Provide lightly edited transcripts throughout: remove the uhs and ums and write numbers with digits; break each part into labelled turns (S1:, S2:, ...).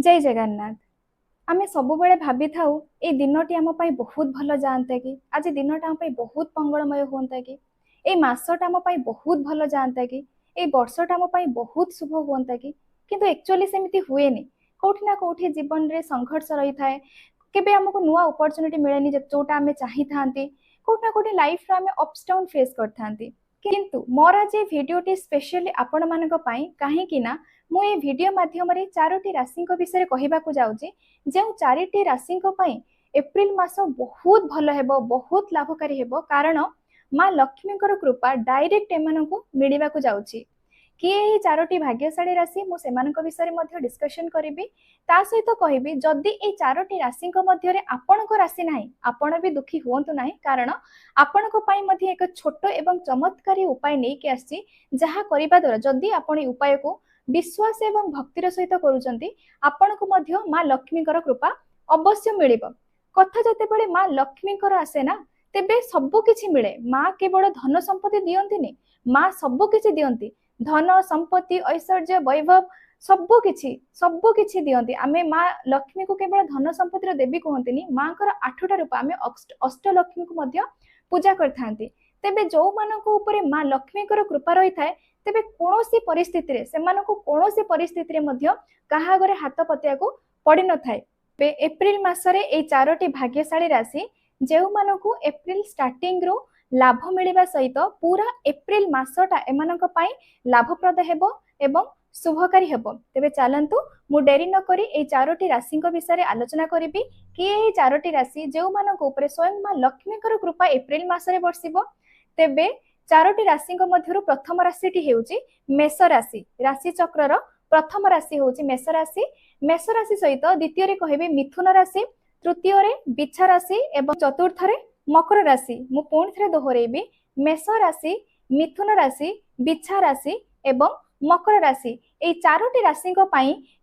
S1: जय जगन्नाथ। आमे सबुबले भाभी थाउ ए दिनटी आम पाई बहुत भल जाता कि आज दिनटा आम पाई बहुत मंगलमय होता कि ए मासटा आम पाई बहुत भल जाता कि ए वर्षटा आम पाई बहुत शुभ होता कि किंतु एक्चुअली सेमिति हुएनी। कोठी ना कोठी जीवन रे संघर्ष रही थाए। केबे हमको नुआ अपॉर्चुनिटी मिलेनी जोटा आमे चाही थांती। कोठी ना कोठी लाइफ रे आमे अप्स डाउन फेस कर थांती। किंतु मोर आज ए वीडियोटी स्पेशली आपण मानक पाई काहे कि ना मु ए वीडियो माध्यम रे चारोटी राशि विषय कहवाक जाऊँगी जो चारिटी राशि एप्रिल मास बहुत भल हेबो बहुत लाभकारी हेबो कारण माँ लक्ष्मी कृपा डायरेक्ट एम मिलवा जाऊँगी। किए ये चारोटी भाग्यशाली राशि मुझे विषय में डिस्कशन करी ता सहित कहबी जदि ये चारोटी राशि मध्य आपण राशि ना आपण भी दुखी हूँ ना कारण आपण एक छोट एवं चमत्कारी उपाय नहीं कि आसी जहाँ करने द्वारा जदि आपण उपाय को विश्वास एवं भक्तिर सहित करुचंती आपण को मध्य माँ लक्ष्मी कृपा अवश्य मिल कथा जिते माँ लक्ष्मी आसे ना तेबे सबु किछि मिले। माँ केवल धन संपत्ति दियंती माँ सबु किछि दियंती धन संपत्ति ऐश्वर्य वैभव सबु किछि दियंती। आमे माँ लक्ष्मी को केवल धन संपत्तिर देवी कहंतिनी माँ कर 8टा रूप आमे अष्टलक्ष्मी को मध्य पूजा करथांती। तेबे जो मानको ऊपर माँ लक्ष्मी कृपा रही थाए तेबे कोनोसी परिस्थिति रे सेमानको कोनोसी परिस्थिति रे मध्य काहा घरे हाथ पतिया को पड़ी न थाए। एप्रिल मासरे ए चारोटी भाग्यशाली राशि जेउ मानको एप्रिल स्टार्टिंग रो लाभ मिलिबा सहित पूरा एप्रिल मासटा एमानक पई लाभप्रद हेबो एवं शुभकारी हेबो। तेबे चलंतु मु डेरी न करी ए चारोटी राशि विषय आलोचना करिबी कि ए चारोटी राशि जेउ मानक ऊपर स्वयं माँ लक्ष्मी कृपा एप्रिल मासरे बरसिबो। तेबे चारोटी राशि मध्य प्रथम राशि हेउची मेष राशि। राशि चक्र प्रथम राशि होउची मेष राशि। मेष राशि सहित द्वितीय रे कहबे मिथुन राशि, तृतीय रे बिच्छा राशि एवं चतुर्थ रे मकर राशि। मु पुणी थे दोहरेबी मेष राशि, मिथुन राशि, बिच्छा राशि एवं मकर राशि ए चारोटी राशि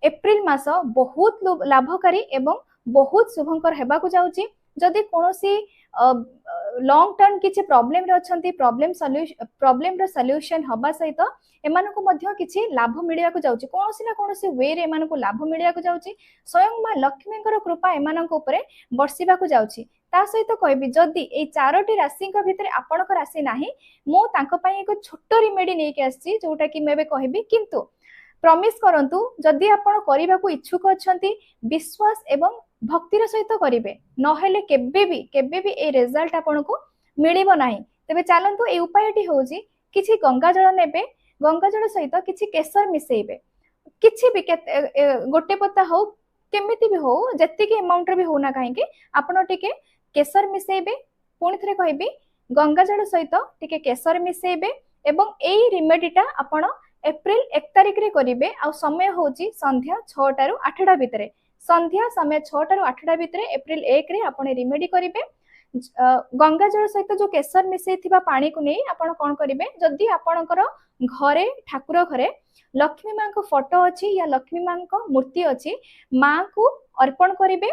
S1: एप्रिल मास बहुत लाभकारी एवं बहुत शुभंकर हेबाकु जाउची। जदि कोनोसी लॉन्ग टर्म किछि प्रॉब्लम रे अछंती प्रॉब्लम रो सॉल्यूशन हबा सहित एमानको मध्य किछि लाभ मिलिया को जाउची कोनोसी ना कोनोसी वे रे एमानको लाभ मिलिया को जाउची। स्वयं माँ लक्ष्मी कृपा एमानको ऊपर बरसिबा को जाउची। ता सहित कहबी जदि ए चारोटी राशि भितर आपणक राशि नाही मो तांको पई एक छोट रिमेडी नै के आसी जोटा कि मैं कहबी किंतु प्रमिस करंतु जदि आपण करबा को इच्छुक अछंती विश्वास एवं भक्तिर सहित करिवे नहेले केबे भी ए रिजल्ट आपन को मिलिबो नाही। तबे चलंतु ए उपायटी होउची किछि गंगा जल नेबे गंगा जल सहित किछि केसर मिसेइबे किछि भी गोटे पत्ता हो केमिति भी हो जति के अमाउंट रे भी होना काहे कि आपण टिके केसर मिसेइबे। पुणी थे कहबी गंगा जल सहित टिके केसर मिसेइबे एवं एई रिमेडीटा आपण एप्रिल 1 तारिख रे करिवे। आ समय होउची संध्या 6टा रु 8टा भितरे संध्या समय 6टा रु 8टा भितरे एप्रिल 1 रे आपण रिमेडी करिवे। गंगा जल सहित जो केसर मिसेई थिबा पानी को नहीं आपण कोन करिवे जदि आपणकर घरे ठाकुर घरे लक्ष्मी माँ को फोटो अच्छी या लक्ष्मी माँ को मूर्ति अच्छी माँ को अर्पण करिवे।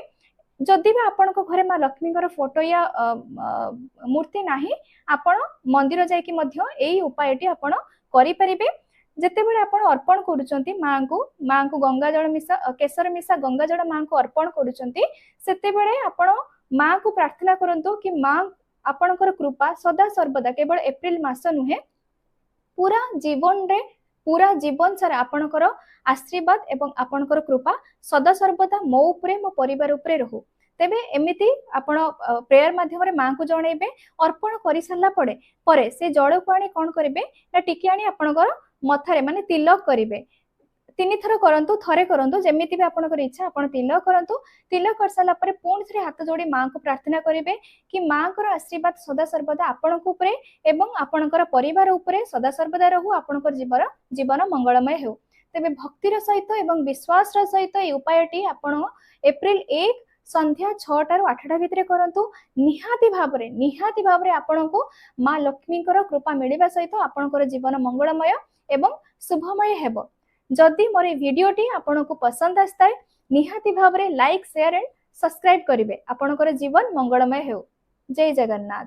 S1: जदि भी आपण घरे माँ लक्ष्मी फोटो या मूर्ति नाही आपण मंदिर जाइकी मध्य एई उपायटी आपण करि परिबे। जेतेबेले आपण अर्पण करूचंती माँ को गंगा जल मिसा केसर मिसा गंगा जल माँ को अर्पण करूचंती सेतेबेले आपण माँ को प्रार्थना करंतु कि माँ आपणकर कृपा सदा सर्वदा केवल एप्रिल मास नुहे पूरा जीवन सारा आपणकर आशीर्वाद एवं आपणकर कृपा सदा सर्वदा मो उपरे मो परिवार उपरे रहू। तेबे एमिति आपण प्रेयर माध्यम रे माँ को जणैबे अर्पण करि सारला परे से जड़ को आनी कोन करिवे ना टिके आनी आपणकर मथारे माने तिलक करिवे। 3 थर करंतु थरे करंतु जेमिति भी आपणकर इच्छा आपण तिलक करंतु। तिलक कर साला परे पुणी थे हाथ जोड़ी माँ को प्रार्थना करिवे कि माँ को आशीर्वाद सदा सर्वदा आपण को उपरे एवं आपणकर परिवार उपरे सदा सर्वदा रहू आपणकर जीवन मंगलमय हो। तेबे भक्तिर सहित एवं विश्वास सहित ए उपायटी आपण एप्रिल 1 संध्या 6टा रु 8टा भितरे करंतु। निहाती भाबरे आपण को माँ लक्ष्मी कृपा मिलिबा सहित आपणकर जीवन मंगलमय एवं शुभमय हेबो। जदि मोर वीडियोटी आपण को पसंद आस्ताए निहाती भाबरे लाइक शेयर एंड सब्सक्राइब करिवे आपणकर जीवन मंगलमय हो। जय जगन्नाथ।